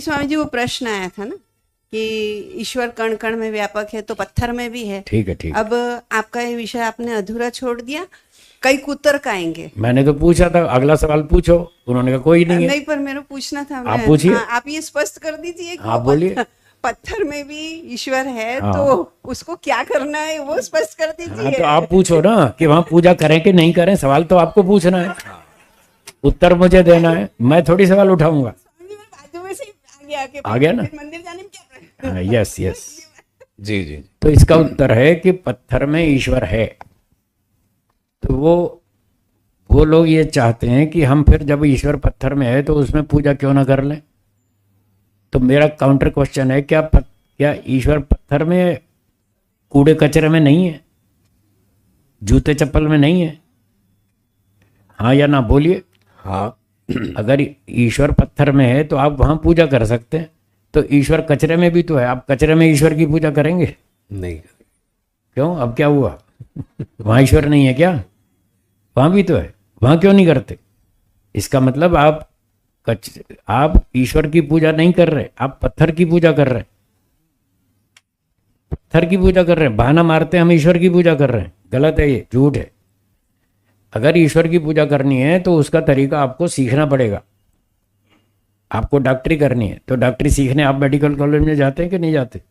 अभी स्वामी जी वो प्रश्न आया था ना कि ईश्वर कण कण में व्यापक है तो पत्थर में भी है। ठीक है, ठीक है। अब आपका ये विषय आपने अधूरा छोड़ दिया, कई कुतर्क आएंगे। मैंने तो पूछा था, अगला सवाल पूछो, उन्होंने कहा कोई नहीं है। नहीं, पर मेरे पूछना था। आप पूछिए। आप ये स्पष्ट कर दीजिए कि आप बोलिए। पत्थर में भी ईश्वर है। हाँ। तो उसको क्या करना है वो स्पष्ट कर दीजिए। हाँ, तो आप पूछो ना कि वहां पूजा करें कि नहीं करें, सवाल तो आपको पूछना है, उत्तर मुझे देना है, मैं थोड़ी सवाल उठाऊंगा। बाजू में से आ गया ना? मंदिर जाने में क्या? यस यस, जी जी। तो इसका उत्तर है कि पत्थर में ईश्वर है। तो वो लोग ये चाहते हैं कि हम फिर जब ईश्वर पत्थर में है तो उसमें पूजा क्यों ना कर लें। तो मेरा काउंटर क्वेश्चन है, क्या ईश्वर पत्थर में, कूड़े कचरे में नहीं है, जूते चप्पल में नहीं है? हाँ या ना बोलिए। हाँ, अगर ईश्वर पत्थर में है तो आप वहां पूजा कर सकते हैं, तो ईश्वर कचरे में भी तो है, आप कचरे में ईश्वर की पूजा करेंगे? नहीं। क्यों, अब क्या हुआ? वहां ईश्वर नहीं है क्या? वहां भी तो है, वहां क्यों नहीं करते? इसका मतलब आप ईश्वर की पूजा नहीं कर रहे, आप पत्थर की पूजा कर रहे हैं। पत्थर की पूजा कर रहे हैं, बहाना मारते हैं हम ईश्वर की पूजा कर रहे हैं। गलत है, ये झूठ है। अगर ईश्वर की पूजा करनी है तो उसका तरीका आपको सीखना पड़ेगा। आपको डॉक्टरी करनी है तो डॉक्टरी सीखने आप मेडिकल कॉलेज में जाते हैं कि नहीं जाते?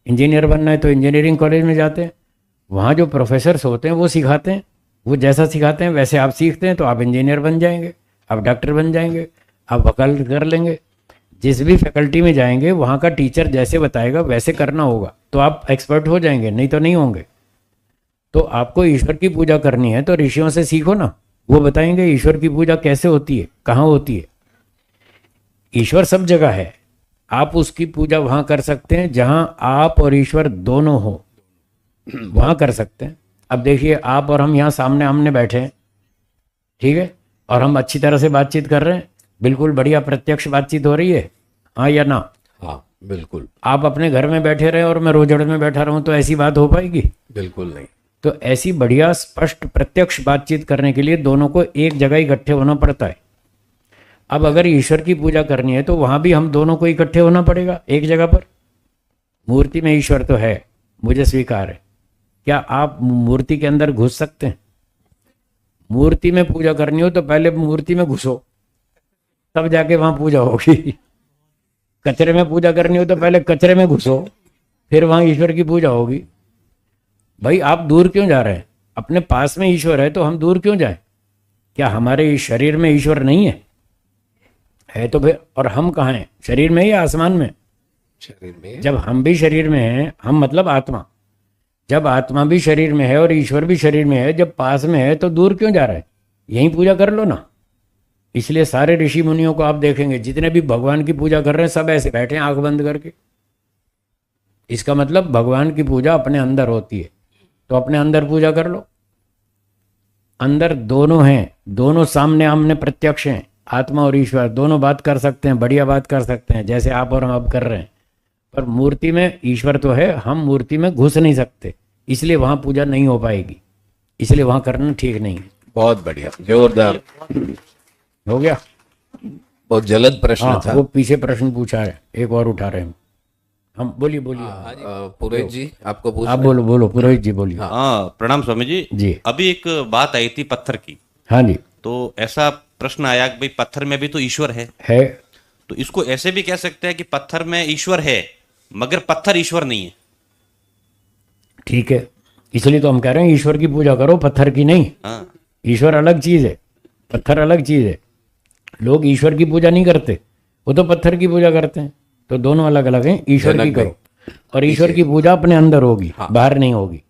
इंजीनियर बनना है तो इंजीनियरिंग कॉलेज में जाते हैं, वहाँ जो प्रोफेसर्स होते हैं वो सिखाते हैं, वो जैसा सिखाते हैं वैसे आप सीखते हैं तो आप इंजीनियर बन जाएंगे, आप डॉक्टर बन जाएंगे, आप वकालत कर लेंगे। जिस भी फैकल्टी में जाएंगे वहाँ का टीचर जैसे बताएगा वैसे करना होगा तो आप एक्सपर्ट हो जाएंगे, नहीं तो नहीं होंगे। तो आपको ईश्वर की पूजा करनी है तो ऋषियों से सीखो ना, वो बताएंगे ईश्वर की पूजा कैसे होती है, कहाँ होती है। ईश्वर सब जगह है, आप उसकी पूजा वहाँ कर सकते हैं जहाँ आप और ईश्वर दोनों हो, वहाँ कर सकते हैं। अब देखिए, आप और हम यहाँ सामने आमने बैठे हैं, ठीक है, और हम अच्छी तरह से बातचीत कर रहे हैं, बिल्कुल बढ़िया प्रत्यक्ष बातचीत हो रही है, हाँ या ना? हाँ बिल्कुल। आप अपने घर में बैठे रहे और मैं रोजड़ में बैठा रहूं तो ऐसी बात हो पाएगी? बिल्कुल नहीं। तो ऐसी बढ़िया स्पष्ट प्रत्यक्ष बातचीत करने के लिए दोनों को एक जगह इकट्ठे होना पड़ता है। अब अगर ईश्वर की पूजा करनी है तो वहां भी हम दोनों को इकट्ठे होना पड़ेगा एक जगह पर। मूर्ति में ईश्वर तो है, मुझे स्वीकार है। क्या आप मूर्ति के अंदर घुस सकते हैं? मूर्ति में पूजा करनी हो तो पहले मूर्ति में घुसो, तब जाके वहां पूजा होगी। कचरे में पूजा करनी हो तो पहले कचरे में घुसो, फिर वहां ईश्वर की पूजा होगी। भाई आप दूर क्यों जा रहे हैं? अपने पास में ईश्वर है तो हम दूर क्यों जाएं? क्या हमारे शरीर में ईश्वर नहीं है? है तो फिर, और हम कहाँ हैं? शरीर में या आसमान में? शरीर में। जब हम भी शरीर में हैं, हम मतलब आत्मा, जब आत्मा भी शरीर में है और ईश्वर भी शरीर में है, जब पास में है तो दूर क्यों जा रहे हैं? यहीं पूजा कर लो ना। इसलिए सारे ऋषि मुनियों को आप देखेंगे जितने भी भगवान की पूजा कर रहे हैं सब ऐसे बैठे हैं आंख बंद करके। इसका मतलब भगवान की पूजा अपने अंदर होती है, तो अपने अंदर पूजा कर लो। अंदर दोनों हैं, दोनों सामने आमने प्रत्यक्ष हैं, आत्मा और ईश्वर दोनों बात कर सकते हैं, बढ़िया बात कर सकते हैं, जैसे आप और हम अब कर रहे हैं। पर मूर्ति में ईश्वर तो है, हम मूर्ति में घुस नहीं सकते, इसलिए वहां पूजा नहीं हो पाएगी, इसलिए वहां करना ठीक नहीं है। बहुत बढ़िया, जोरदार, हो गया। बहुत जलद प्रश्न था। वो पीछे प्रश्न पूछा है, एक और उठा रहे हैं हम। बोलिए बोलिए। पुरोहित जी आपको पूछ आप बोलो पुरोहित जी बोलिए। हाँ, प्रणाम स्वामी जी। जी अभी एक बात आई थी पत्थर की। हाँ जी। तो ऐसा प्रश्न आया कि भाई पत्थर में भी तो ईश्वर है, तो इसको ऐसे भी कह सकते हैं कि पत्थर में ईश्वर है मगर पत्थर ईश्वर नहीं है। ठीक है, इसलिए तो हम कह रहे हैं ईश्वर की पूजा करो, पत्थर की नहीं। हाँ। ईश्वर अलग चीज है, पत्थर अलग चीज है। लोग ईश्वर की पूजा नहीं करते, वो तो पत्थर की पूजा करते हैं। तो दोनों अलग अलग हैं। ईश्वर की करो, और ईश्वर की पूजा अपने अंदर होगी, बाहर नहीं होगी।